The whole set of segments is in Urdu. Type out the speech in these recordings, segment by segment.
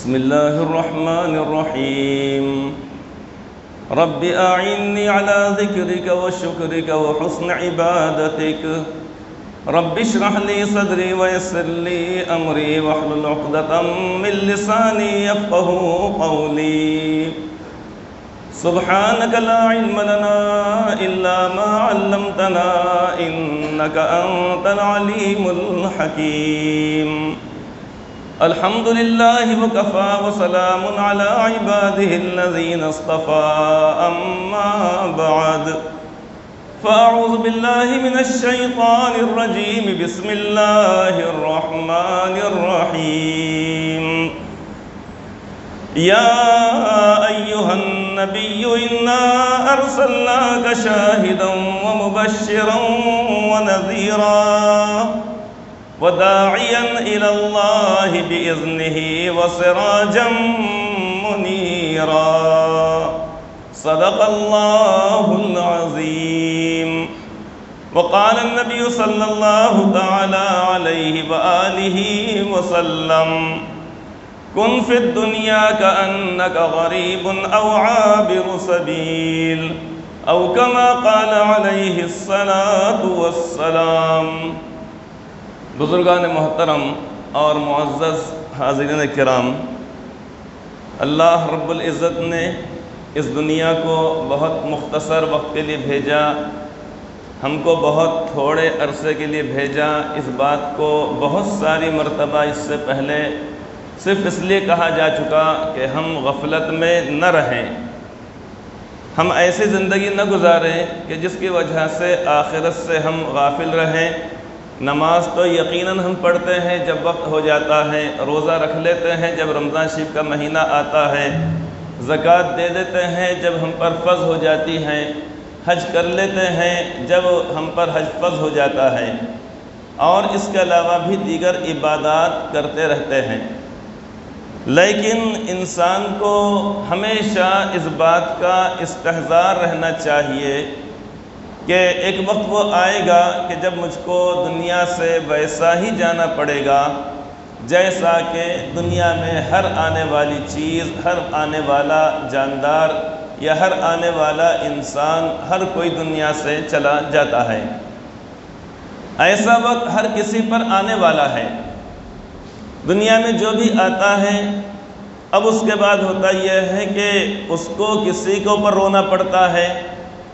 بسم الله الرحمن الرحيم رب أعني على ذكرك وشكرك وحسن عبادتك رب اشرح لي صدري ويسر لي أمري واحلل عقدة من لساني يفقهوا قولي سبحانك لا علم لنا إلا ما علمتنا إنك أنت العليم الحكيم الحمد لله وكفى وسلام على عباده الذين اصطفى أما بعد فأعوذ بالله من الشيطان الرجيم بسم الله الرحمن الرحيم يا أيها النبي إنا أرسلناك شاهدا ومبشرا ونذيرا وداعيا إلى الله بإذنه وسراجا منيرا صدق الله العظيم وقال النبي صلى الله تعالى عليه وآله وسلم كن في الدنيا كأنك غريب أو عابر سبيل أو كما قال عليه الصلاة والسلام۔ بزرگان محترم اور معزز حاضرین کرام، اللہ رب العزت نے اس دنیا کو بہت مختصر وقت کے لیے بھیجا، ہم کو بہت تھوڑے عرصے کے لیے بھیجا۔ اس بات کو بہت ساری مرتبہ اس سے پہلے صرف اس لیے کہا جا چکا کہ ہم غفلت میں نہ رہیں، ہم ایسی زندگی نہ گزاریں کہ جس کی وجہ سے آخرت سے ہم غافل رہیں۔ نماز تو یقیناً ہم پڑھتے ہیں جب وقت ہو جاتا ہے، روزہ رکھ لیتے ہیں جب رمضان شریف کا مہینہ آتا ہے، زکوٰۃ دے دیتے ہیں جب ہم پر فرض ہو جاتی ہیں، حج کر لیتے ہیں جب ہم پر حج فرض ہو جاتا ہے، اور اس کے علاوہ بھی دیگر عبادات کرتے رہتے ہیں۔ لیکن انسان کو ہمیشہ اس بات کا استحضار رہنا چاہیے کہ ایک وقت وہ آئے گا کہ جب مجھ کو دنیا سے ویسا ہی جانا پڑے گا جیسا کہ دنیا میں ہر آنے والی چیز، ہر آنے والا جاندار یا ہر آنے والا انسان، ہر کوئی دنیا سے چلا جاتا ہے۔ ایسا وقت ہر کسی پر آنے والا ہے۔ دنیا میں جو بھی آتا ہے، اب اس کے بعد ہوتا یہ ہے کہ اس کو کسی کے اوپر رونا پڑتا ہے،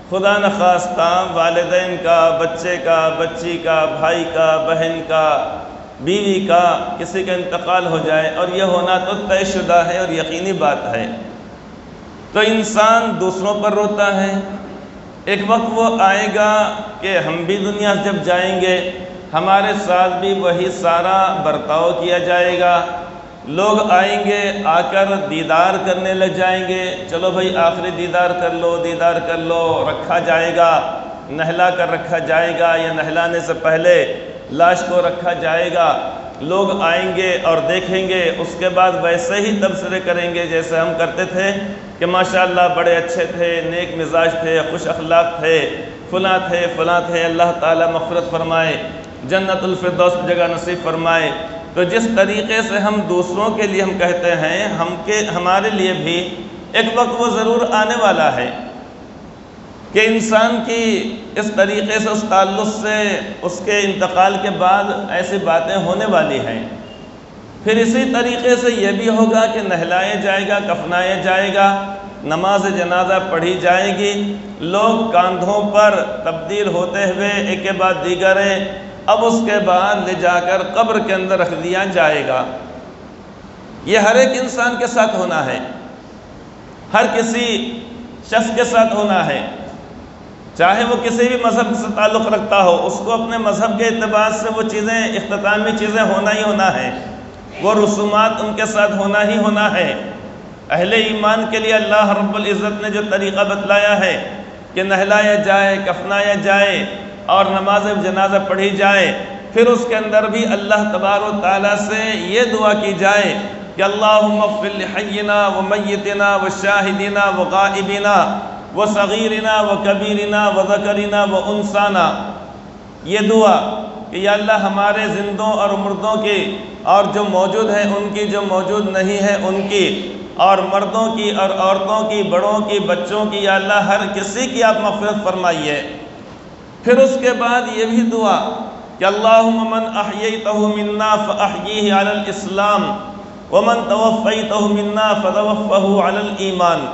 خدا نخواستہ والدین کا، بچے کا، بچی کا، بھائی کا، بہن کا، بیوی کا، کسی کا انتقال ہو جائے، اور یہ ہونا تو طے شدہ ہے اور یقینی بات ہے، تو انسان دوسروں پر روتا ہے۔ ایک وقت وہ آئے گا کہ ہم بھی دنیا سے جب جائیں گے ہمارے ساتھ بھی وہی سارا برتاؤ کیا جائے گا۔ لوگ آئیں گے، آ کر دیدار کرنے لگ جائیں گے، چلو بھائی آخری دیدار کر لو، دیدار کر لو، رکھا جائے گا، نہلا کر رکھا جائے گا یا نہلانے سے پہلے لاش کو رکھا جائے گا۔ لوگ آئیں گے اور دیکھیں گے، اس کے بعد ویسے ہی تبصرے کریں گے جیسے ہم کرتے تھے کہ ماشاءاللہ بڑے اچھے تھے، نیک مزاج تھے، خوش اخلاق تھے، فلاں تھے، فلاں تھے، اللہ تعالیٰ مغفرت فرمائے، جنت الفردوس کی جگہ نصیب فرمائے۔ تو جس طریقے سے ہم دوسروں کے لیے ہم کہتے ہیں، ہمارے لیے بھی ایک وقت وہ ضرور آنے والا ہے کہ انسان کی اس طریقے سے، اس تعلق سے، اس کے انتقال کے بعد ایسی باتیں ہونے والی ہیں۔ پھر اسی طریقے سے یہ بھی ہوگا کہ نہلایا جائے گا، کفنایا جائے گا، نماز جنازہ پڑھی جائے گی، لوگ کاندھوں پر تبدیل ہوتے ہوئے ایک کے بعد دیگریں، اب اس کے بعد لے جا کر قبر کے اندر رکھ دیا جائے گا۔ یہ ہر ایک انسان کے ساتھ ہونا ہے، ہر کسی شخص کے ساتھ ہونا ہے، چاہے وہ کسی بھی مذہب سے تعلق رکھتا ہو، اس کو اپنے مذہب کے اعتبار سے وہ چیزیں، اختتامی چیزیں ہونا ہی ہونا ہے، وہ رسومات ان کے ساتھ ہونا ہی ہونا ہے۔ اہل ایمان کے لیے اللہ رب العزت نے جو طریقہ بتلایا ہے کہ نہلایا جائے، کفنایا جائے اور نماز جنازہ پڑھی جائے، پھر اس کے اندر بھی اللہ تبارک و تعالیٰ سے یہ دعا کی جائے کہ اللہم اغفر لحینا ومیتنا وشاہدنا وغائبنا وصغیرنا وکبیرنا وذکرنا وانثانا۔ یہ دعا کہ یا اللہ ہمارے زندوں اور مردوں کی، اور جو موجود ہیں ان کی، جو موجود نہیں ہے ان کی، اور مردوں کی اور عورتوں کی، بڑوں کی، بچوں کی، یا اللہ ہر کسی کی آپ مغفرت فرمائیے۔ پھر اس کے بعد یہ بھی دعا کہ اللہم من احییتہ منا فاحییہ علی الاسلام ومن توفیتہ منا فتوفہ علی الایمان،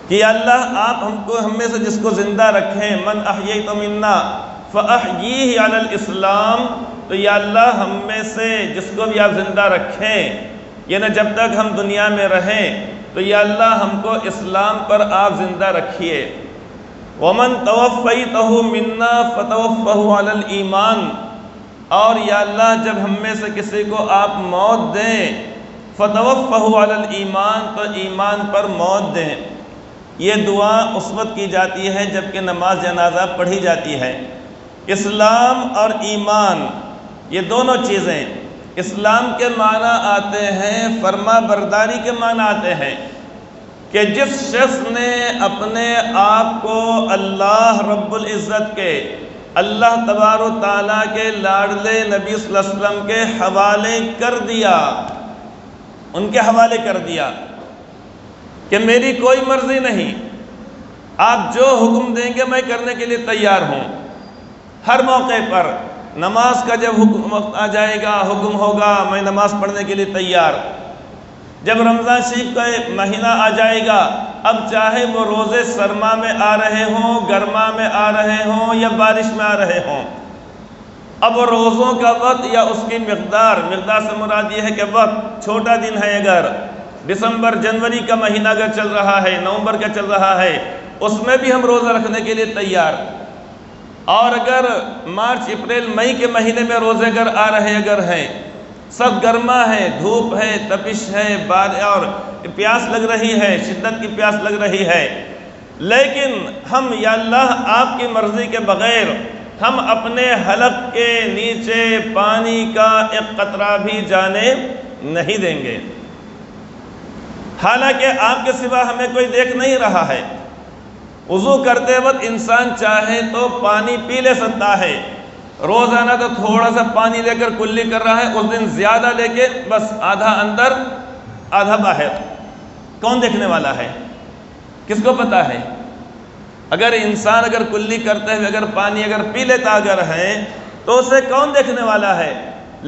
کہ یا اللہ آپ ہم میں سے جس کو زندہ رکھیں، من احییتہ منا فاحییہ علی الاسلام، تو یا اللہ ہم میں سے جس کو بھی آپ زندہ رکھیں، یعنی جب تک ہم دنیا میں رہیں تو یا اللہ ہم کو اسلام پر آپ زندہ رکھیے۔ وَمَن تَوَفَّيْتَهُ مِنَّا فَتَوَفَّهُ عَلَى الْإِيمَانِ، اور یا اللہ جب ہم میں سے کسی کو آپ موت دیں، فَتَوَفَّهُ عَلَى الْإِيمَانِ، تو ایمان پر موت دیں۔ یہ دعا اس وقت کی جاتی ہے جب کہ نماز جنازہ پڑھی جاتی ہے۔ اسلام اور ایمان یہ دونوں چیزیں، اسلام کے معنی آتے ہیں فرما برداری کے معنی آتے ہیں، کہ جس شخص نے اپنے آپ کو اللہ رب العزت کے، اللہ تبارک و تعالیٰ کے لاڈلے نبی صلی اللہ علیہ وسلم کے حوالے کر دیا، ان کے حوالے کر دیا کہ میری کوئی مرضی نہیں، آپ جو حکم دیں گے میں کرنے کے لیے تیار ہوں۔ ہر موقع پر نماز کا جب وقت آ جائے گا، حکم ہوگا، میں نماز پڑھنے کے لیے تیار۔ جب رمضان شریف کا مہینہ آ جائے گا، اب چاہے وہ روزے سرما میں آ رہے ہوں، گرما میں آ رہے ہوں یا بارش میں آ رہے ہوں، اب وہ روزوں کا وقت یا اس کی مقدار سے مراد یہ ہے کہ وقت چھوٹا دن ہے، اگر دسمبر جنوری کا مہینہ اگر چل رہا ہے، نومبر کا چل رہا ہے، اس میں بھی ہم روزہ رکھنے کے لیے تیار۔ اور اگر مارچ اپریل مئی کے مہینے میں روزے اگر آ رہے اگر ہیں، سب گرما ہے، دھوپ ہے، تپش ہے، اور پیاس لگ رہی ہے، شدت کی پیاس لگ رہی ہے، لیکن ہم یا اللہ آپ کی مرضی کے بغیر ہم اپنے حلق کے نیچے پانی کا ایک قطرہ بھی جانے نہیں دیں گے، حالانکہ آپ کے سوا ہمیں کوئی دیکھ نہیں رہا ہے۔ وضو کرتے وقت انسان چاہے تو پانی پی لے سکتا ہے، روزانہ تو تھوڑا سا پانی لے کر کلی کر رہا ہے، اس دن زیادہ لے کے بس آدھا اندر آدھا باہر، کون دیکھنے والا ہے؟ کس کو پتا ہے؟ اگر انسان اگر کلی کرتے ہوئے اگر پانی اگر پی لیتا اگر ہے تو اسے کون دیکھنے والا ہے؟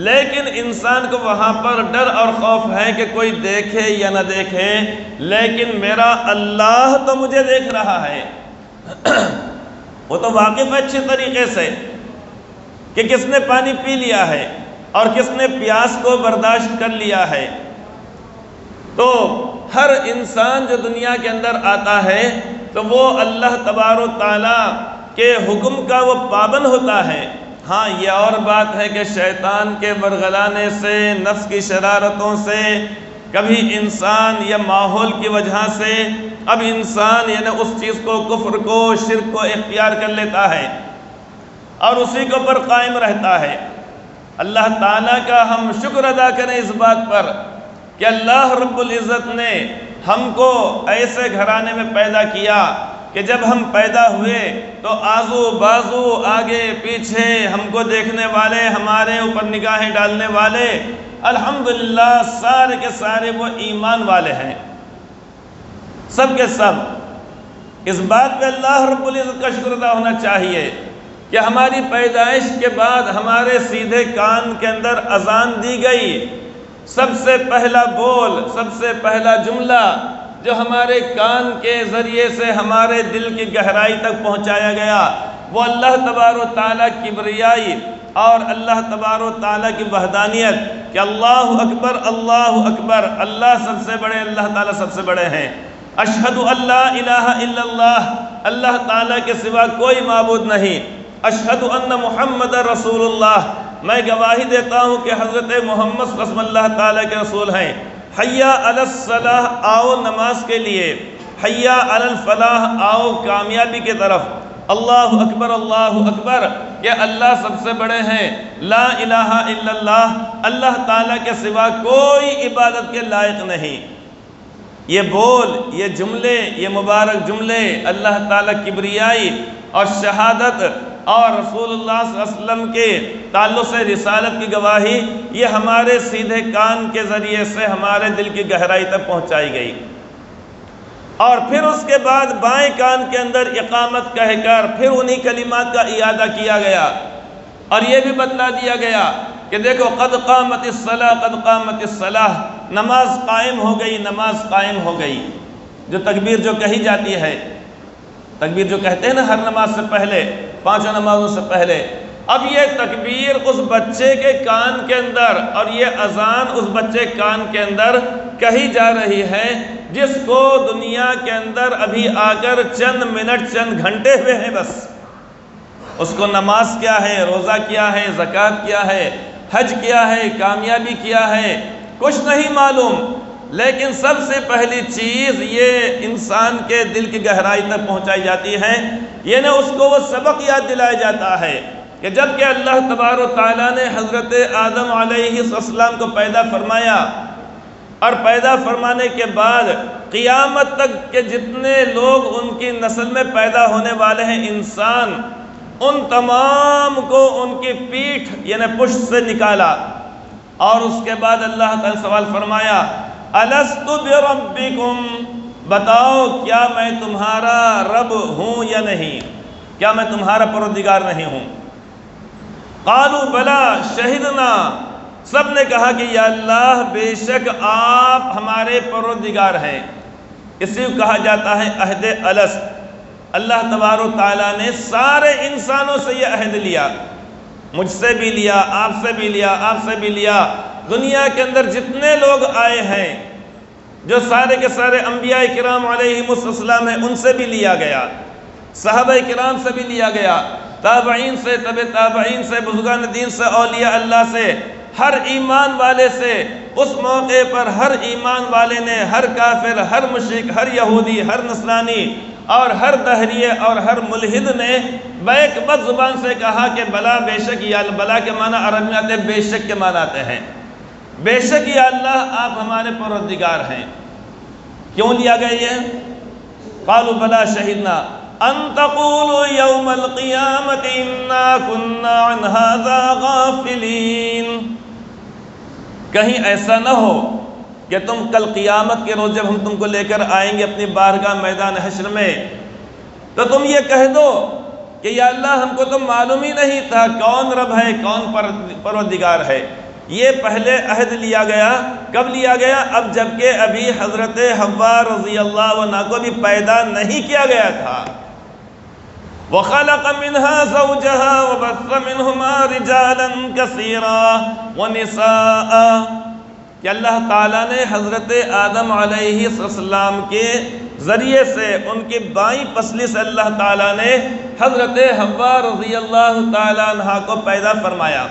لیکن انسان کو وہاں پر ڈر اور خوف ہے کہ کوئی دیکھے یا نہ دیکھے، لیکن میرا اللہ تو مجھے دیکھ رہا ہے۔ وہ تو واقف ہے اچھے طریقے سے کہ کس نے پانی پی لیا ہے اور کس نے پیاس کو برداشت کر لیا ہے۔ تو ہر انسان جو دنیا کے اندر آتا ہے تو وہ اللہ تبارک و تعالیٰ کے حکم کا وہ پابند ہوتا ہے۔ ہاں یہ اور بات ہے کہ شیطان کے ورغلانے سے، نفس کی شرارتوں سے، کبھی انسان یا ماحول کی وجہ سے اب انسان یعنی اس چیز کو، کفر کو، شرک کو اختیار کر لیتا ہے اور اسی کے اوپر قائم رہتا ہے۔ اللہ تعالیٰ کا ہم شکر ادا کریں اس بات پر کہ اللہ رب العزت نے ہم کو ایسے گھرانے میں پیدا کیا کہ جب ہم پیدا ہوئے تو آزو بازو آگے پیچھے ہم کو دیکھنے والے، ہمارے اوپر نگاہیں ڈالنے والے الحمدللہ سارے کے سارے وہ ایمان والے ہیں، سب کے سب۔ اس بات پہ اللہ رب العزت کا شکر ادا ہونا چاہیے کہ ہماری پیدائش کے بعد ہمارے سیدھے کان کے اندر اذان دی گئی، سب سے پہلا بول، سب سے پہلا جملہ جو ہمارے کان کے ذریعے سے ہمارے دل کی گہرائی تک پہنچایا گیا وہ اللہ تبارک و تعالیٰ کی کبریائی اور اللہ تبارک و تعالیٰ کی وحدانیت کہ اللہ اکبر، اللہ اکبر، اللہ سب سے بڑے، اللہ تعالیٰ سب سے بڑے ہیں۔ اشہد ان لا الہ الا اللہ، اللہ تعالیٰ کے سوا کوئی معبود نہیں۔ اشہد ان محمد رسول اللہ، میں گواہی دیتا ہوں کہ حضرت محمد صلی اللہ علیہ وسلم اللہ تعالیٰ کے رسول ہیں۔ حیا علی الصلاح، آؤ نماز کے لیے۔ حیا علی الفلاح، آؤ کامیابی کی طرف۔ اللہ اکبر، اللہ اکبر، کہ اللہ سب سے بڑے ہیں۔ لا الہ الا اللہ، اللہ تعالیٰ کے سوا کوئی عبادت کے لائق نہیں۔ یہ بول، یہ جملے، یہ مبارک جملے اللہ تعالیٰ کبریائی اور شہادت اور رسول اللہ صلی اللہ علیہ وسلم کے تعلق سے رسالت کی گواہی یہ ہمارے سیدھے کان کے ذریعے سے ہمارے دل کی گہرائی تک پہنچائی گئی، اور پھر اس کے بعد بائیں کان کے اندر اقامت کہہ کر پھر انہی کلمات کا اعادہ کیا گیا، اور یہ بھی بتلا دیا گیا کہ دیکھو قد قامت الصلاۃ قد قامت الصلاۃ، نماز قائم ہو گئی، نماز قائم ہو گئی۔ جو تکبیر جو کہی جاتی ہے، تکبیر جو کہتے ہیں نا ہر نماز سے پہلے، پانچوں نمازوں سے پہلے، اب یہ تکبیر اس بچے کے کان کے اندر اور یہ اذان اس بچے کان کے اندر کہی جا رہی ہے جس کو دنیا کے اندر ابھی آ کر چند منٹ چند گھنٹے ہوئے ہیں، بس اس کو نماز کیا ہے، روزہ کیا ہے، زکوٰۃ کیا ہے، حج کیا ہے، کامیابی کیا ہے، کچھ نہیں معلوم، لیکن سب سے پہلی چیز یہ انسان کے دل کی گہرائی تک پہنچائی جاتی ہے، یہ نہ اس کو وہ سبق یاد دلایا جاتا ہے کہ جب کہ اللہ تبارک و تعالیٰ نے حضرت آدم علیہ السلام کو پیدا فرمایا، اور پیدا فرمانے کے بعد قیامت تک کے جتنے لوگ ان کی نسل میں پیدا ہونے والے ہیں انسان، ان تمام کو ان کی پیٹھ یعنی پشت سے نکالا، اور اس کے بعد اللہ تعالیٰ سوال فرمایا الست بربکم، بتاؤ کیا میں تمہارا رب ہوں یا نہیں، کیا میں تمہارا پروردگار نہیں ہوں؟ قالوا بلا شہدنا، سب نے کہا کہ یا اللہ بے شک آپ ہمارے پروردگار ہیں۔ اسی کو کہا جاتا ہے عہد الست۔ اللہ تبارک و تعالیٰ نے سارے انسانوں سے یہ عہد لیا، مجھ سے بھی لیا، آپ سے بھی لیا، آپ سے بھی لیا، دنیا کے اندر جتنے لوگ آئے ہیں جو سارے کے سارے انبیاء کرام علیہم السلام ہیں ان سے بھی لیا گیا، صحابہ کرام سے بھی لیا گیا، تابعین سے، تبع تابعین سے، بزرگان دین سے، اولیاء اللہ سے، ہر ایمان والے سے۔ اس موقع پر ہر ایمان والے نے، ہر کافر، ہر مشرک، ہر یہودی، ہر نصرانی اور ہر دہریے اور ہر ملحد نے بیک بد زبان سے کہا کہ بلا بے شک یا اللہ، بلا کے معنی عربی میں آتے ہیں، بے شک کے معنی آتے ہیں، بے شک یا اللہ آپ ہمارے پروردگار ہیں۔ کیوں لیا گیا یہ؟ قالوا بلا شہدنا ان تقولوا یوم القیامت انا کنا عن ھذا غافلین، کہیں ایسا نہ ہو کہ تم کل قیامت کے روز جب ہم تم کو لے کر آئیں گے اپنی بارگاہ میدان حشر میں تو تم یہ کہہ دو کہ یا اللہ ہم کو تو معلوم ہی نہیں تھا کون رب ہے، کون پروردگار ہے۔ یہ پہلے عہد لیا گیا، کب لیا گیا؟ اب جبکہ ابھی حضرت حوا رضی اللہ عنہا کو بھی پیدا نہیں کیا گیا تھا۔ وَخَلَقَ مِنْهَا زَوْجَهَا وَبَثَّ مِنْهُمَا رِجَالًا كَثِيرًا وَنِسَاءً، کہ اللہ تعالیٰ نے حضرت آدم علیہ السلام کے ذریعے سے ان کی بائیں پسلی سے اللہ تعالیٰ نے حضرت حوا رضی اللہ تعالیٰ عنہا کو پیدا فرمایا،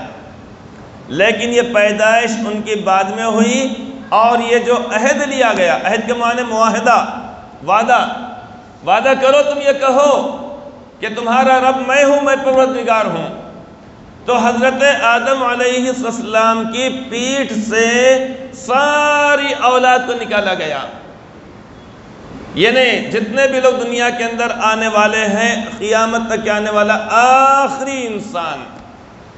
لیکن یہ پیدائش ان کی بعد میں ہوئی، اور یہ جو عہد لیا گیا، عہد کے معنی معاہدہ، وعدہ، وعدہ کرو تم یہ کہو کہ تمہارا رب میں ہوں، میں پروردگار ہوں، تو حضرت آدم علیہ السلام کی پیٹھ سے ساری اولاد کو نکالا گیا، یعنی جتنے بھی لوگ دنیا کے اندر آنے والے ہیں، قیامت تک آنے والا آخری انسان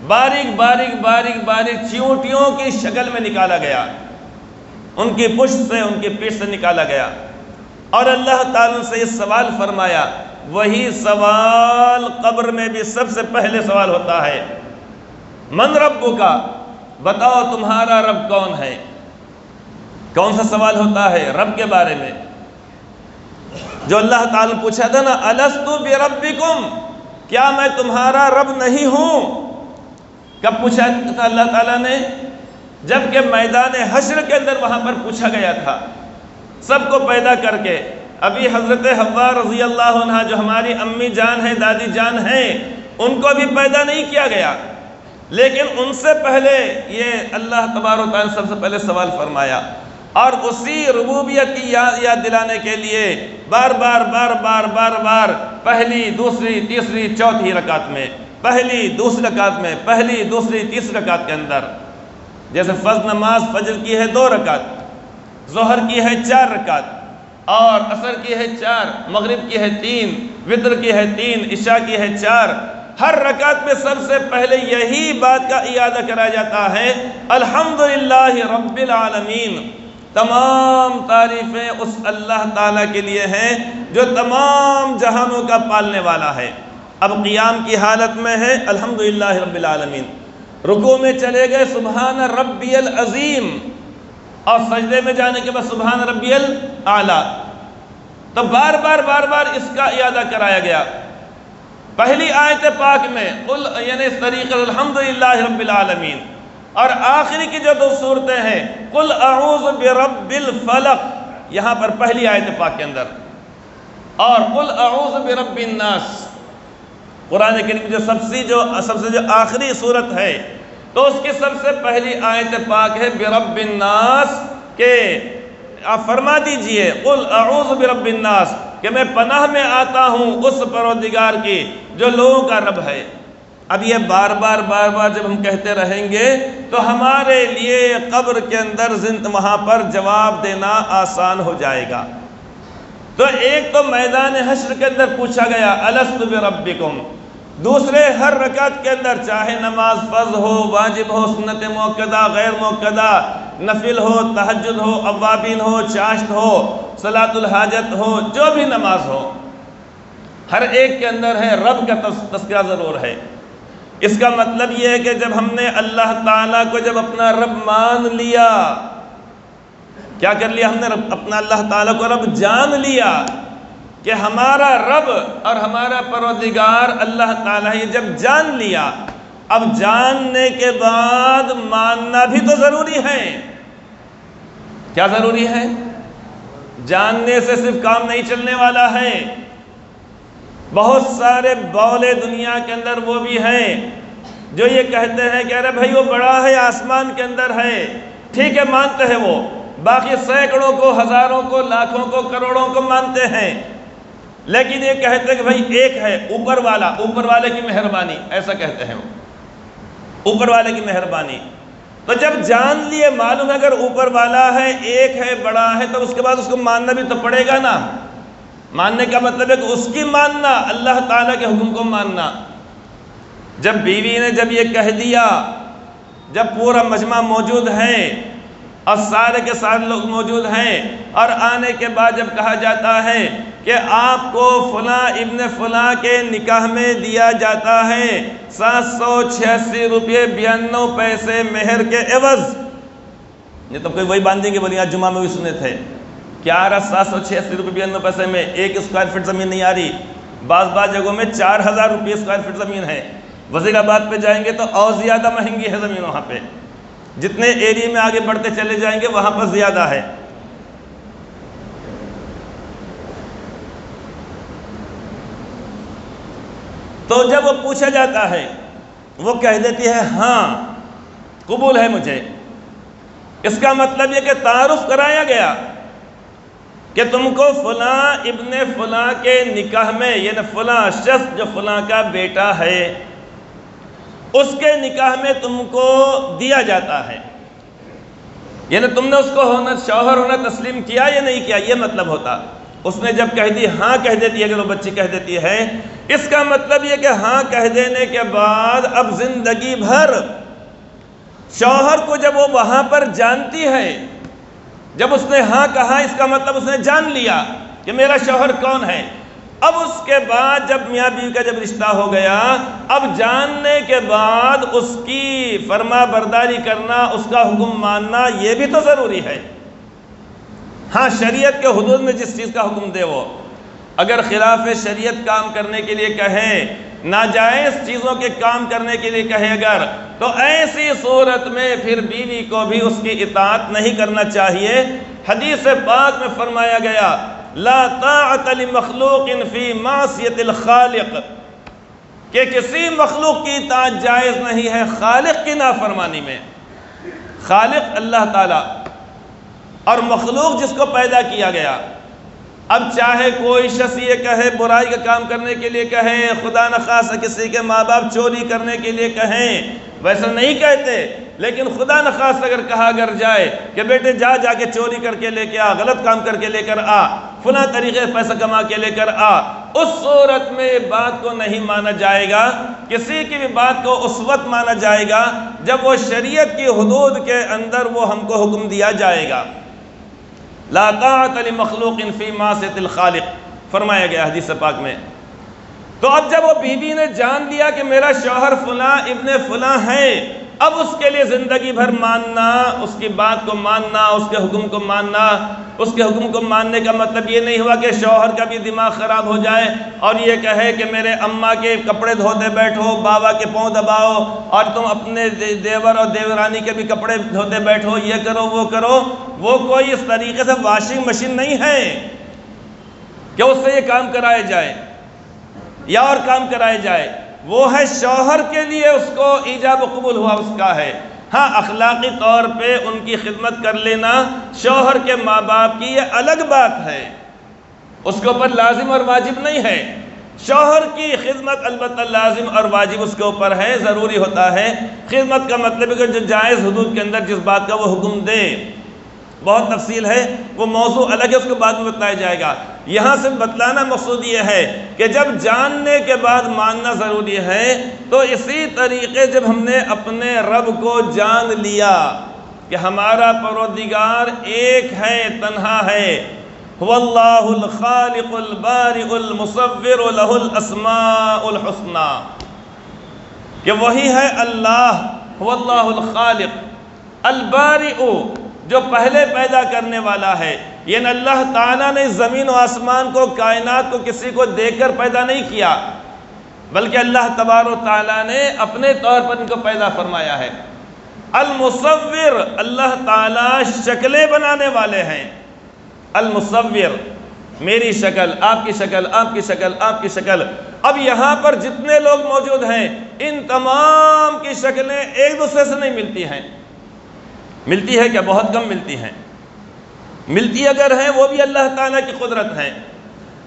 باریک باریک باریک باریک چیونٹیوں کی شکل میں نکالا گیا، ان کی پشت سے، ان کی پیٹھ سے نکالا گیا، اور اللہ تعالیٰ سے یہ سوال فرمایا۔ وہی سوال قبر میں بھی سب سے پہلے سوال ہوتا ہے، من ربک، بتاؤ تمہارا رب کون ہے؟ کون سا سوال ہوتا ہے؟ رب کے بارے میں، جو اللہ تعالیٰ پوچھا تھا نا الست بربکم، کیا میں تمہارا رب نہیں ہوں؟ کب پوچھا تھا اللہ تعالیٰ نے؟ جبکہ میدان حشر کے اندر وہاں پر پوچھا گیا تھا، سب کو پیدا کر کے۔ ابھی حضرت حوا رضی اللہ عنہا جو ہماری امی جان ہیں، دادی جان ہیں، ان کو بھی پیدا نہیں کیا گیا، لیکن ان سے پہلے یہ اللہ تبارک و تعالیٰ سب سے پہلے سوال فرمایا، اور اسی ربوبیت کی یاد دلانے کے لیے بار بار بار بار بار بار پہلی، دوسری، تیسری، چوتھی رکعت میں، پہلی، دوسری رکعت میں، پہلی، دوسری، تیسری رکعت کے اندر، جیسے فرض نماز فجر کی ہے 2 رکعت، ظہر کی ہے 4 رکعت، اور عصر کی ہے 4، مغرب کی ہے 3، وتر کی ہے 3، عشاء کی ہے 4، ہر رکعت میں سب سے پہلے یہی بات کا اعادہ کرایا جاتا ہے، الحمدللہ رب العالمین، تمام تعریفیں اس اللہ تعالیٰ کے لیے ہیں جو تمام جہانوں کا پالنے والا ہے۔ اب قیام کی حالت میں ہے الحمدللہ رب العالمین، رکوع میں چلے گئے سبحان ربی العظیم، اور سجدے میں جانے کے بعد سبحان ربی الاعلیٰ۔ تو بار بار اس کا اعادہ کرایا گیا۔ پہلی آیت پاک میں یعنی اس طریقے الحمدللہ رب العالمین، اور آخری کی جو دو صورتیں ہیں قل اعوذ برب الفلق، یہاں پر پہلی آیت پاک کے اندر، اور قل اعوذ برب الناس، قرآن کریم جو سب سے جو آخری صورت ہے، تو اس کی سب سے پہلی آیت پاک ہے برب الناس، کہ آپ فرما دیجئے قل اعوذ برب الناس، کہ میں پناہ میں آتا ہوں اس پروردگار کی جو لوگوں کا رب ہے۔ اب یہ بار بار جب ہم کہتے رہیں گے تو ہمارے لیے قبر کے اندر وہاں پر جواب دینا آسان ہو جائے گا۔ تو ایک تو میدان حشر کے اندر پوچھا گیا الست بربکم، دوسرے ہر رکعت کے اندر چاہے نماز فرض ہو، واجب ہو، سنت موقدہ، غیر موقدہ، نفل ہو، تہجد ہو، اوابین ہو، چاشت ہو، صلاۃ الحاجت ہو، جو بھی نماز ہو، ہر ایک کے اندر ہے رب کا تذکرہ ضرور ہے۔ اس کا مطلب یہ ہے کہ جب ہم نے اللہ تعالیٰ کو جب اپنا رب مان لیا، کیا کر لیا ہم نے اپنا اللہ تعالیٰ کو رب جان لیا کہ ہمارا رب اور ہمارا پروردگار اللہ تعالیٰ ہے، جب جان لیا، اب جاننے کے بعد ماننا بھی تو ضروری ہے۔ کیا ضروری ہے؟ جاننے سے صرف کام نہیں چلنے والا ہے۔ بہت سارے بولے دنیا کے اندر وہ بھی ہیں جو یہ کہتے ہیں کہ ارے بھائی وہ بڑا ہے، آسمان کے اندر ہے، ٹھیک ہے مانتے ہیں وہ، باقی سینکڑوں کو، ہزاروں کو، لاکھوں کو، کروڑوں کو مانتے ہیں، لیکن یہ کہتے ہیں کہ بھائی ایک ہے اوپر والا، اوپر والے کی مہربانی، ایسا کہتے ہیں وہ، اوپر والے کی مہربانی۔ تو جب جان لیے، معلوم ہے اگر اوپر والا ہے، ایک ہے، بڑا ہے، تو اس کے بعد اس کو ماننا بھی تو پڑے گا نا۔ ماننے کا مطلب ہے کہ اس کی ماننا، اللہ تعالیٰ کے حکم کو ماننا۔ جب بیوی نے جب یہ کہہ دیا، جب پورا مجمع موجود ہے اور سارے کے سارے لوگ موجود ہیں، اور آنے کے بعد جب کہا جاتا ہے کہ آپ کو فلاں ابن فلاں کے نکاح میں دیا جاتا ہے 786 روپے 92 پیسے مہر کے عوض، یہ تو کوئی وہی باندھیں گے بولی آج جمعہ میں بھی سنے تھے، کیا آ رہا 786 روپے 92 پیسے میں 1 اسکوائر فٹ زمین نہیں آ رہی، بعض جگہوں میں 4000 روپے اسکوائر فٹ زمین ہے۔ وزیر آباد پہ جائیں گے تو اور زیادہ مہنگی ہے زمین، وہاں پہ جتنے ایریے میں آگے بڑھتے چلے جائیں گے وہاں پر زیادہ ہے۔ تو جب وہ پوچھا جاتا ہے وہ کہہ دیتی ہے ہاں قبول ہے مجھے، اس کا مطلب یہ کہ تعارف کرایا گیا کہ تم کو فلاں ابن فلاں کے نکاح میں، یعنی فلاں شخص جو فلاں کا بیٹا ہے اس کے نکاح میں تم کو دیا جاتا ہے، یعنی تم نے اس کو شوہر ہونا تسلیم کیا یا نہیں کیا، یہ مطلب ہوتا۔ اس نے جب کہہ دی، ہاں کہہ دیتی ہے، اگر وہ بچی کہہ دیتی ہے، اس کا مطلب یہ کہ ہاں کہہ دینے کے بعد اب زندگی بھر شوہر کو جب وہ وہاں پر جانتی ہے، جب اس نے ہاں کہا، اس کا مطلب اس نے جان لیا کہ میرا شوہر کون ہے۔ اب اس کے بعد جب میاں بیوی کا جب رشتہ ہو گیا، اب جاننے کے بعد اس کی فرما برداری کرنا، اس کا حکم ماننا، یہ بھی تو ضروری ہے۔ ہاں شریعت کے حدود میں جس چیز کا حکم دے وہ، اگر خلاف شریعت کام کرنے کے لیے کہے، ناجائز چیزوں کے کام کرنے کے لیے کہے اگر، تو ایسی صورت میں پھر بیوی کو بھی اس کی اطاعت نہیں کرنا چاہیے۔ حدیث پاک میں فرمایا گیا لا طاعت لمخلوق فی معصیت الخالق، کہ کسی مخلوق کی اطاعت جائز نہیں ہے خالق کی نافرمانی میں۔ خالق اللہ تعالیٰ اور مخلوق جس کو پیدا کیا گیا۔ اب چاہے کوئی شخص یہ کہے، برائی کا کام کرنے کے لیے کہے، خدا نخواستہ کسی کے ماں باپ چوری کرنے کے لیے کہیں، ویسا نہیں کہتے، لیکن خدا نخواستہ اگر کہا اگر جائے کہ بیٹے جا کے چوری کر کے لے کے آ، غلط کام کر کے لے کر آ، فلاں طریقے سے پیسہ کما کے لے کر آ، اس صورت میں بات کو نہیں مانا جائے گا۔ کسی کی بھی بات کو اس وقت مانا جائے گا جب وہ شریعت کی حدود کے اندر وہ ہم کو حکم دیا جائے گا۔ لا طاعت لمخلوق فی معصیۃ الخالق فرمایا گیا حدیث پاک میں۔ تو اب جب وہ بیوی نے جان لیا کہ میرا شوہر فلاں ابن فلاں ہے، اب اس کے لیے زندگی بھر ماننا، اس کی بات کو ماننا، اس کے حکم کو ماننا۔ اس کے حکم کو ماننے کا مطلب یہ نہیں ہوا کہ شوہر کا بھی دماغ خراب ہو جائے اور یہ کہے کہ میرے اماں کے کپڑے دھوتے بیٹھو، بابا کے پاؤں دباؤ، اور تم اپنے دیور اور دیورانی کے بھی کپڑے دھوتے بیٹھو، یہ کرو وہ کرو۔ وہ کوئی اس طریقے سے واشنگ مشین نہیں ہے کہ اس سے یہ کام کرائے جائے یا اور کام کرائے جائے۔ وہ ہے شوہر کے لیے اس کو ایجاب و قبول ہوا اس کا ہے۔ ہاں اخلاقی طور پہ ان کی خدمت کر لینا شوہر کے ماں باپ کی یہ الگ بات ہے، اس کے اوپر لازم اور واجب نہیں ہے۔ شوہر کی خدمت البتہ لازم اور واجب اس کے اوپر ہے، ضروری ہوتا ہے۔ خدمت کا مطلب ہے کہ جو جائز حدود کے اندر جس بات کا وہ حکم دے۔ بہت تفصیل ہے، وہ موضوع الگ ہے، اس کو بعد میں بتلایا جائے گا۔ یہاں سے بتلانا مقصود یہ ہے کہ جب جاننے کے بعد ماننا ضروری ہے، تو اسی طریقے جب ہم نے اپنے رب کو جان لیا کہ ہمارا پروردگار ایک ہے، تنہا ہے، هو اللہ الخالق البارئ المصور له الاسماء الحسنى، کہ وہی ہے اللہ، هو اللہ الخالق البارئ، جو پہلے پیدا کرنے والا ہے۔ یعنی اللہ تعالیٰ نے زمین و آسمان کو، کائنات کو کسی کو دیکھ کر پیدا نہیں کیا، بلکہ اللہ تبارک و تعالیٰ نے اپنے طور پر ان کو پیدا فرمایا ہے۔ المصور، اللہ تعالیٰ شکلیں بنانے والے ہیں۔ المصور، میری شکل، آپ کی شکل، آپ کی شکل، آپ کی شکل۔ اب یہاں پر جتنے لوگ موجود ہیں، ان تمام کی شکلیں ایک دوسرے سے نہیں ملتی ہیں۔ ملتی ہے کیا؟ بہت کم ملتی ہیں۔ ملتی اگر ہیں وہ بھی اللہ تعالیٰ کی قدرت ہے۔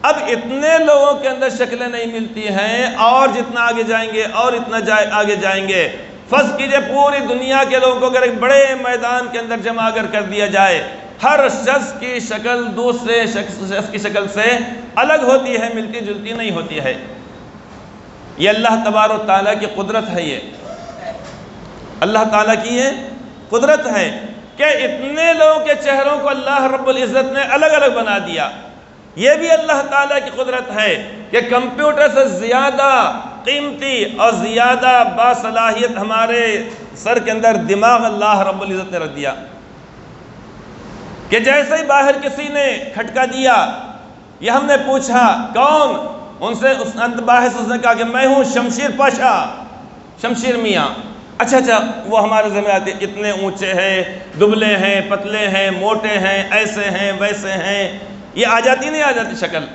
اب اتنے لوگوں کے اندر شکلیں نہیں ملتی ہیں، اور جتنا آگے جائیں گے اور اتنا آگے جائیں گے۔ فرض کیجئے پوری دنیا کے لوگوں کو اگر ایک بڑے میدان کے اندر جمع اگر کر دیا جائے، ہر شخص کی شکل دوسرے شخص کی شکل سے الگ ہوتی ہے، ملتی جلتی نہیں ہوتی ہے۔ یہ اللہ تبارک و تعالیٰ کی قدرت ہے، یہ اللہ تعالیٰ کی یہ قدرت ہے کہ اتنے لوگوں کے چہروں کو اللہ رب العزت نے الگ الگ بنا دیا۔ یہ بھی اللہ تعالیٰ کی قدرت ہے کہ کمپیوٹر سے زیادہ قیمتی اور زیادہ باصلاحیت ہمارے سر کے اندر دماغ اللہ رب العزت نے رکھ دیا کہ جیسے ہی باہر کسی نے کھٹکا دیا، یہ ہم نے پوچھا کون، ان سے باہر اس نے کہا کہ میں ہوں شمشیر پاشا، شمشیر میاں۔ اچھا وہ ہمارے ذمہ آتے، اتنے اونچے ہیں، دبلے ہیں، پتلے ہیں، موٹے ہیں، ایسے ہیں ویسے ہیں۔ یہ آ جاتی نہیں آ جاتی شکل؟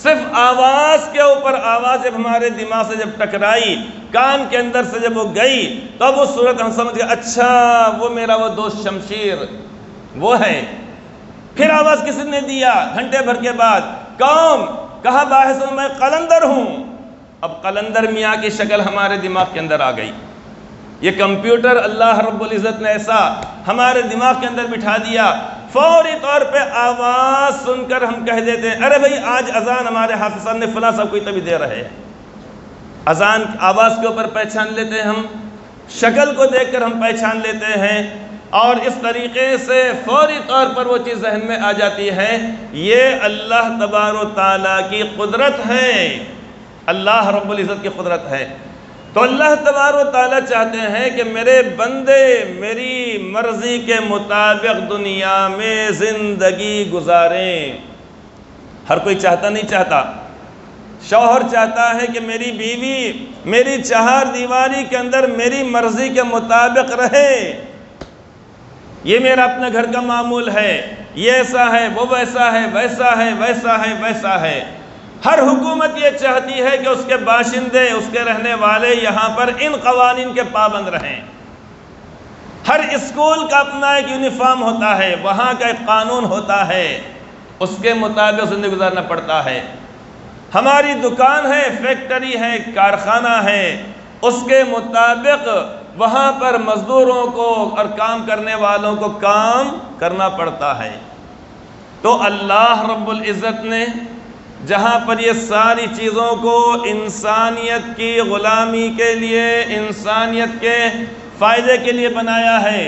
صرف آواز کے اوپر آواز جب ہمارے دماغ سے جب ٹکرائی، کان کے اندر سے جب وہ گئی، تب وہ صورت ہم سمجھ گئے، اچھا وہ میرا وہ دوست شمشیر وہ ہے۔ پھر آواز کسی نے دیا گھنٹے بھر کے بعد، کون؟ کہا باحث میں قلندر ہوں۔ اب قلندر میاں کی شکل ہمارے دماغ کے اندر آ گئی۔ یہ کمپیوٹر اللہ رب العزت نے ایسا ہمارے دماغ کے اندر بٹھا دیا، فوری طور پہ آواز سن کر ہم کہہ دیتے ہیں ارے بھائی آج اذان ہمارے حافظ صاحب نے فلاں صاحب کوئی تبھی دے رہے ہیں۔ اذان آواز کے اوپر پہچان لیتے ہیں، ہم شکل کو دیکھ کر ہم پہچان لیتے ہیں، اور اس طریقے سے فوری طور پر وہ چیز ذہن میں آ جاتی ہے۔ یہ اللہ تبارک و تعالیٰ کی قدرت ہے، اللہ رب العزت کی قدرت ہے۔ تو اللہ تبارک و تعالیٰ چاہتے ہیں کہ میرے بندے میری مرضی کے مطابق دنیا میں زندگی گزاریں۔ ہر کوئی چاہتا نہیں چاہتا۔ شوہر چاہتا ہے کہ میری بیوی میری چہار دیواری کے اندر میری مرضی کے مطابق رہے، یہ میرا اپنا گھر کا معمول ہے، یہ ایسا ہے، وہ ویسا ہے، ویسا ہے، ویسا ہے، ویسا ہے۔ ہر حکومت یہ چاہتی ہے کہ اس کے باشندے، اس کے رہنے والے یہاں پر ان قوانین کے پابند رہیں۔ ہر اسکول کا اپنا ایک یونیفارم ہوتا ہے، وہاں کا ایک قانون ہوتا ہے، اس کے مطابق زندگی گزارنا پڑتا ہے۔ ہماری دکان ہے، فیکٹری ہے، کارخانہ ہے، اس کے مطابق وہاں پر مزدوروں کو اور کام کرنے والوں کو کام کرنا پڑتا ہے۔ تو اللہ رب العزت نے جہاں پر یہ ساری چیزوں کو انسانیت کی غلامی کے لیے، انسانیت کے فائدے کے لیے بنایا ہے،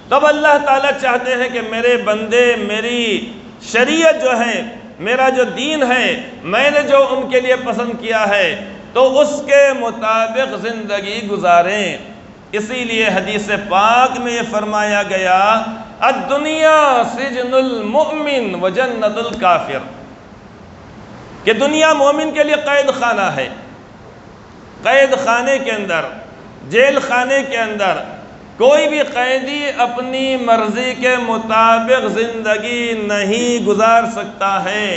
تب اللہ تعالیٰ چاہتے ہیں کہ میرے بندے میری شریعت جو ہے، میرا جو دین ہے، میں نے جو ان کے لیے پسند کیا ہے تو اس کے مطابق زندگی گزاریں۔ اسی لیے حدیث پاک میں یہ فرمایا گیا الدنیا سجن المؤمن و جنت الکافر، کہ دنیا مومن کے لیے قید خانہ ہے۔ قید خانے کے اندر، جیل خانے کے اندر کوئی بھی قیدی اپنی مرضی کے مطابق زندگی نہیں گزار سکتا ہے،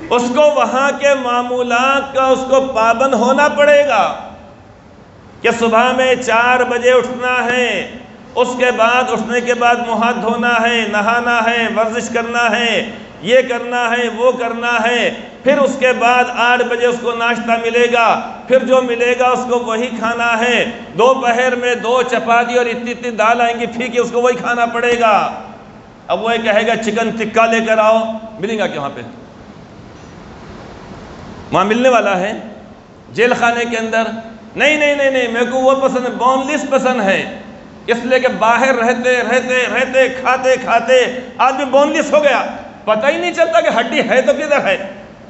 اس کو وہاں کے معمولات کا اس کو پابند ہونا پڑے گا کہ صبح میں 4 بجے اٹھنا ہے، اس کے بعد اٹھنے کے بعد منہ ہاتھ دھونا ہے، نہانا ہے، ورزش کرنا ہے، یہ کرنا ہے، وہ کرنا ہے، پھر اس کے بعد 8 بجے اس کو ناشتہ ملے گا، پھر جو ملے گا اس کو وہی کھانا ہے، دوپہر میں 2 چپاتی اور اتنی دال آئیں گی پھینکی، اس کو وہی کھانا پڑے گا۔ اب وہ کہے گا چکن ٹکا لے کر آؤ، ملے گا کہ وہاں پہ؟ وہاں ملنے والا ہے؟ جیل خانے کے اندر نہیں نہیں نہیں نہیں، میرے کو وہ پسند ہے، بون لیس پسند ہے، اس لیے کہ باہر رہتے رہتے رہتے کھاتے کھاتے آدمی بون لیس ہو گیا، پتہ ہی نہیں چلتا کہ ہڈی ہے تو کدھر ہے،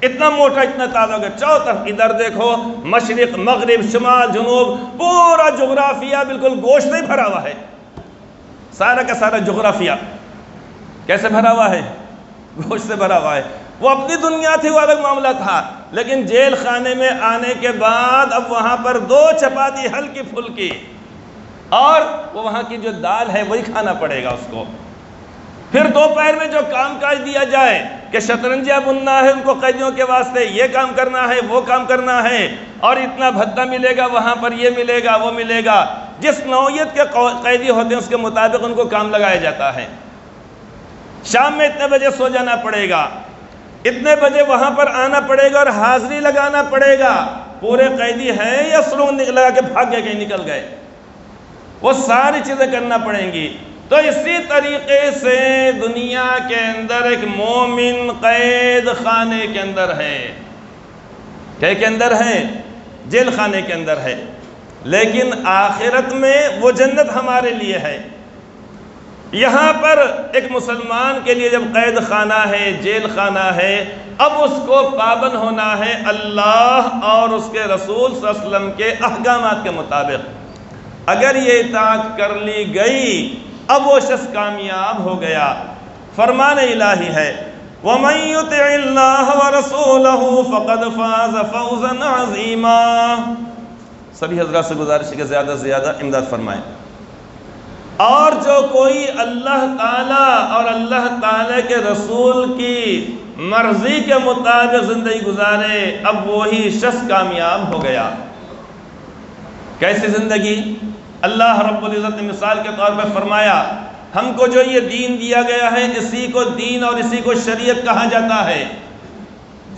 اتنا موٹا اتنا تازہ ہو گیا۔ چاروں طرف ادھر دیکھو، مشرق مغرب شمال جنوب، پورا جغرافیہ بالکل گوشت سے بھرا ہوا ہے، سارا کا سارا جغرافیہ کیسے بھرا ہوا ہے؟ گوشت سے بھرا ہوا ہے۔ وہ اپنی دنیا تھی، وہ الگ معاملہ تھا، لیکن جیل خانے میں آنے کے بعد اب وہاں پر 2 چپاتی ہلکی پھلکی اور وہ وہاں کی جو دال ہے وہی کھانا پڑے گا اس کو۔ پھر دوپہر میں جو کام کاج دیا جائے کہ شطرنجیاں بننا ہے ان کو قیدیوں کے واسطے، یہ کام کرنا ہے، وہ کام کرنا ہے، اور اتنا بھتہ ملے گا، وہاں پر یہ ملے گا، وہ ملے گا، جس نوعیت کے قیدی ہوتے ہیں اس کے مطابق ان کو کام لگایا جاتا ہے۔ شام میں اتنے بجے سو جانا پڑے گا، اتنے بجے وہاں پر آنا پڑے گا اور حاضری لگانا پڑے گا۔ پورے قیدی ہیں یا سرنگ لگا کے بھاگ گئے کہیں نکل گئے، وہ ساری چیزیں کرنا پڑیں گی۔ تو اسی طریقے سے دنیا کے اندر ایک مومن قید خانے کے اندر ہے، کیا کے اندر ہے؟ جیل خانے کے اندر ہے، لیکن آخرت میں وہ جنت ہمارے لیے ہے۔ یہاں پر ایک مسلمان کے لیے جب قید خانہ ہے، جیل خانہ ہے، اب اس کو پابند ہونا ہے اللہ اور اس کے رسول صلی اللہ علیہ وسلم کے احکامات کے مطابق۔ اگر یہ اطاعت کر لی گئی اب وہ شخص کامیاب ہو گیا۔ فرمان الہی ہے وَمَن يُطِعِ اللَّهَ وَرَسُولَهُ فَقَدْ فَازَ فَوْزًا عَظِيمًا۔ سبھی حضرات سے گزارش ہے کہ زیادہ سے زیادہ امداد فرمائیں۔ اور جو کوئی اللہ تعالیٰ اور اللہ تعالیٰ کے رسول کی مرضی کے مطابق زندگی گزارے اب وہی شخص کامیاب ہو گیا۔ کیسی زندگی؟ اللہ رب العزت نے مثال کے طور پر فرمایا ہم کو جو یہ دین دیا گیا ہے اسی کو دین اور اسی کو شریعت کہا جاتا ہے۔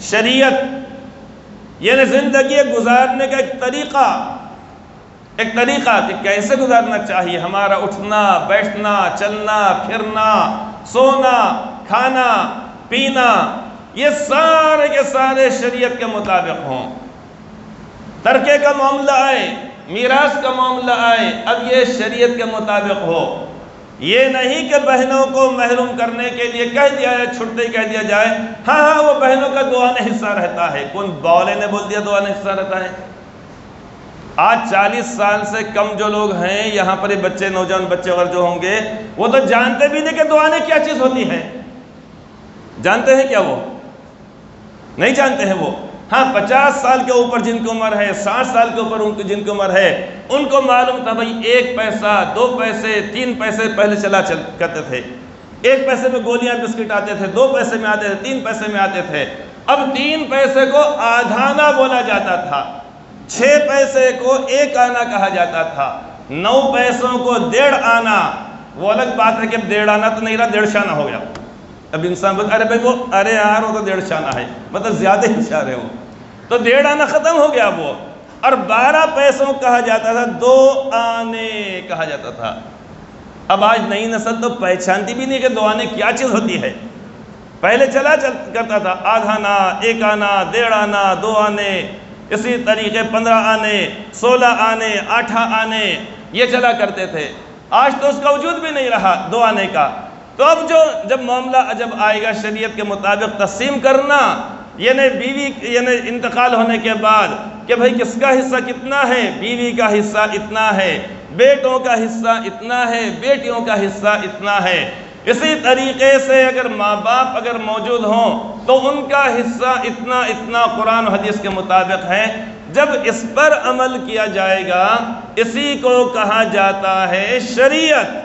شریعت یعنی زندگی گزارنے کا ایک طریقہ کہ کیسے گزارنا چاہیے، ہمارا اٹھنا بیٹھنا چلنا پھرنا سونا کھانا پینا یہ سارے کے سارے شریعت کے مطابق ہوں۔ ترکے کا معاملہ آئے، میراث کا معاملہ آئے، اب یہ شریعت کے مطابق ہو۔ یہ نہیں کہ بہنوں کو محروم کرنے کے لیے کہہ دیا جائے، چھٹتے ہی کہہ دیا جائے ہاں وہ بہنوں کا دعانے حصہ رہتا ہے۔ کون بولے نے بول دیا دعانے حصہ رہتا ہے؟ آج 40 سال سے کم جو لوگ ہیں یہاں پر بچے نوجوان بچے اگر جو ہوں گے وہ تو جانتے بھی نہیں کہ دعانے کیا چیز ہوتی ہے۔ جانتے ہیں کیا؟ وہ نہیں جانتے ہیں۔ وہ ہاں 50 سال کے اوپر جن کی عمر ہے، 60 سال کے اوپر جن کی عمر ہے ان کو معلوم تھا بھائی 1 پیسہ 2 پیسے 3 پیسے پہلے چلا کرتے تھے۔ 1 پیسے میں گولیاں بسکٹ آتے تھے، 2 پیسے میں آتے تھے، 3 پیسے میں آتے تھے۔ اب 3 پیسے کو آدھانا بولا جاتا تھا، 6 پیسے کو 1 آنا کہا جاتا تھا، 9 پیسوں کو 1.5 آنا۔ وہ الگ بات ہے کہ 1.5 آنا تو نہیں رہا 1.5 شانہ ہو گیا۔ اب انسان بولتا ارے بھائی وہ ارے یار وہ تو 1.5 شانہ ہے، مطلب زیادہ ہی ہوشیار ہے وہ، تو 1.5 آنا ختم ہو گیا وہ۔ اور 12 پیسوں کہا جاتا تھا، 2 آنے کہا جاتا تھا۔ اب آج نئی نسل تو پہچانتی بھی نہیں کہ 2 آنے کیا چیز ہوتی ہے۔ پہلے چلا کرتا تھا آدھا آنا، 1 آنا، 1.5 آنا، 2 آنے، اسی طریقے 15 آنے، 16 آنے، 8 آنے، یہ چلا کرتے تھے۔ آج تو اس کا وجود بھی نہیں رہا 2 آنے کا۔ تو اب جب معاملہ جب آئے گا شریعت کے مطابق تقسیم کرنا، یعنی بیوی یعنی انتقال ہونے کے بعد کہ بھائی کس کا حصہ کتنا ہے، بیوی کا حصہ اتنا ہے، بیٹوں کا حصہ اتنا ہے، بیٹیوں کا حصہ اتنا ہے۔ اسی طریقے سے اگر ماں باپ اگر موجود ہوں تو ان کا حصہ اتنا اتنا قرآن و حدیث کے مطابق ہے۔ جب اس پر عمل کیا جائے گا، اسی کو کہا جاتا ہے شریعت۔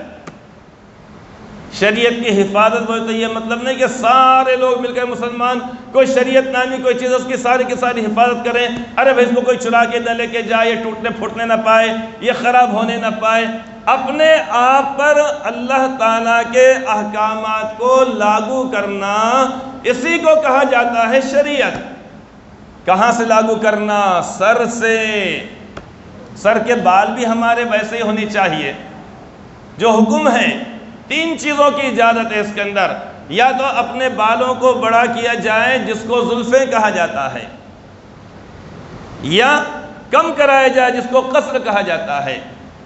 شریعت کی حفاظت بولتے یہ مطلب نہیں کہ سارے لوگ مل کر مسلمان کوئی شریعت نامی کوئی چیز اس کی ساری کی ساری حفاظت کریں، ارے بھائی اس کو کوئی چرا کے نہ لے کے جائے، یہ ٹوٹنے پھوٹنے نہ پائے، یہ خراب ہونے نہ پائے۔ اپنے آپ پر اللہ تعالیٰ کے احکامات کو لاگو کرنا، اسی کو کہا جاتا ہے شریعت۔ کہاں سے لاگو کرنا؟ سر سے۔ سر کے بال بھی ہمارے ویسے ہی ہونی چاہیے۔ جو حکم ہے 3 چیزوں کی اجازت ہے اس کے اندر، یا تو اپنے بالوں کو بڑا کیا جائے جس کو زلفیں کہا جاتا ہے، یا کم کرایا جائے جس کو قصر کہا جاتا ہے،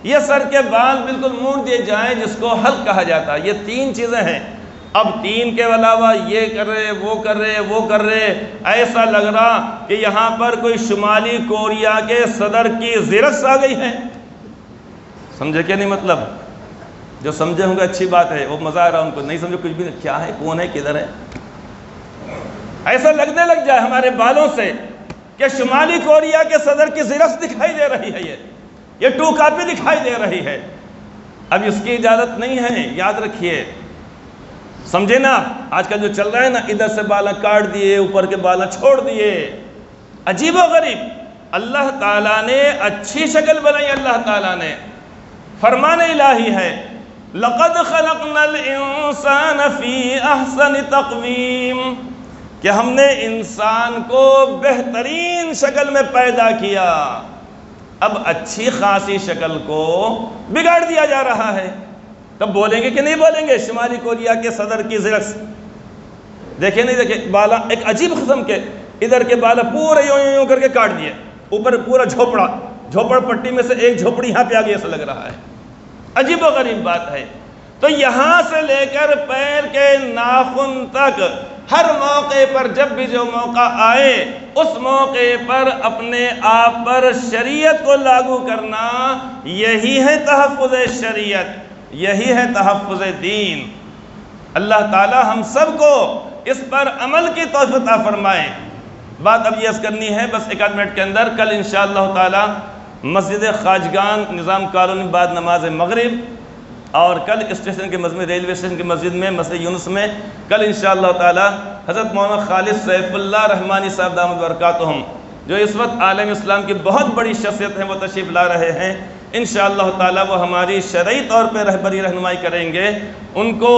یہ سر کے بال بالکل موڑ دیے جائیں جس کو حلق کہا جاتا ہے۔ یہ 3 چیزیں ہیں۔ اب 3 کے علاوہ یہ کر رہے، وہ کر رہے، وہ کر رہے، ایسا لگ رہا کہ یہاں پر کوئی شمالی کوریا کے صدر کی زیرکس آ گئی ہے۔ سمجھے کہ نہیں؟ مطلب جو سمجھے ہوں گے اچھی بات ہے، وہ مزہ آ رہا ان کو، نہیں سمجھے کچھ بھی نہیں، کیا ہے، کون ہے، کدھر ہے، ایسا لگنے لگ جائے ہمارے بالوں سے کہ شمالی کوریا کے صدر کی زیرکس دکھائی دے رہی ہے، یہ 2 کاپی دکھائی دے رہی ہے۔ اب اس کی اجازت نہیں ہے، یاد رکھیے، سمجھے نا؟ آج کل جو چل رہا ہے نا، ادھر سے بالا کاٹ دیے، اوپر کے بالا چھوڑ دیے، عجیب و غریب۔ اللہ تعالیٰ نے اچھی شکل بنائی، اللہ تعالیٰ نے فرمان الہی ہے لَقَدْ خَلَقْنَا الْإِنسَانَ فِي أَحْسَنِ تَقْوِيمٍ، کہ ہم نے انسان کو بہترین شکل میں پیدا کیا۔ اب اچھی خاصی شکل کو بگاڑ دیا جا رہا ہے۔ تب بولیں گے کہ نہیں بولیں گے؟ شمالی کوریا کے صدر کی زیرکس دیکھیں، نہیں دیکھیں، بالا ایک عجیب قسم کے، ادھر کے بالا پورے یوں یوں کر کے کاٹ دیے، اوپر پورا جھوپڑ پٹی میں سے ایک جھوپڑی یہاں پہ آ گئی، ایسا لگ رہا ہے۔ عجیب و غریب بات ہے۔ تو یہاں سے لے کر پیر کے ناخن تک ہر موقع پر جب بھی جو موقع آئے اس موقع پر اپنے آپ پر شریعت کو لاگو کرنا، یہی ہے تحفظ شریعت، یہی ہے تحفظ دین۔ اللہ تعالی ہم سب کو اس پر عمل کی توفیق عطا فرمائے۔ بات اب یہ عرض کرنی ہے بس 1 آدھ منٹ کے اندر، کل انشاءاللہ تعالی مسجد خواجگان نظام کالونی بعد نماز مغرب، اور کل اسٹیشن کے مسجد، ریلوے اسٹیشن کی مسجد میں، مسجد یونس میں، کل انشاءاللہ تعالی حضرت مولانا خالد سیف اللہ رحمانی صاحب دامت برکاتہم، جو اس وقت عالم اسلام کی بہت بڑی شخصیت ہیں، وہ تشریف لا رہے ہیں۔ انشاءاللہ تعالی وہ ہماری شرعی طور پہ رہبری رہنمائی کریں گے۔ ان کو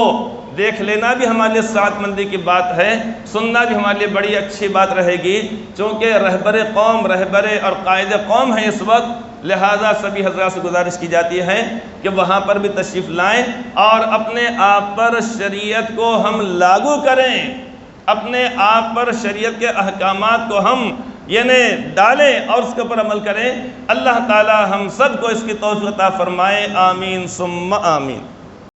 دیکھ لینا بھی ہمارے لیے سعادت مندی کی بات ہے، سننا بھی ہمارے لیے بڑی اچھی بات رہے گی، چونکہ رہبر قوم، رہبر اور قائد قوم ہیں اس وقت، لہٰذا سبھی حضرات سے گزارش کی جاتی ہے کہ وہاں پر بھی تشریف لائیں اور اپنے آپ پر شریعت کو ہم لاگو کریں، اپنے آپ پر شریعت کے احکامات کو ہم یعنی ڈالیں اور اس کے اوپر عمل کریں۔ اللہ تعالی ہم سب کو اس کی توفیق عطا فرمائے، آمین ثم آمین۔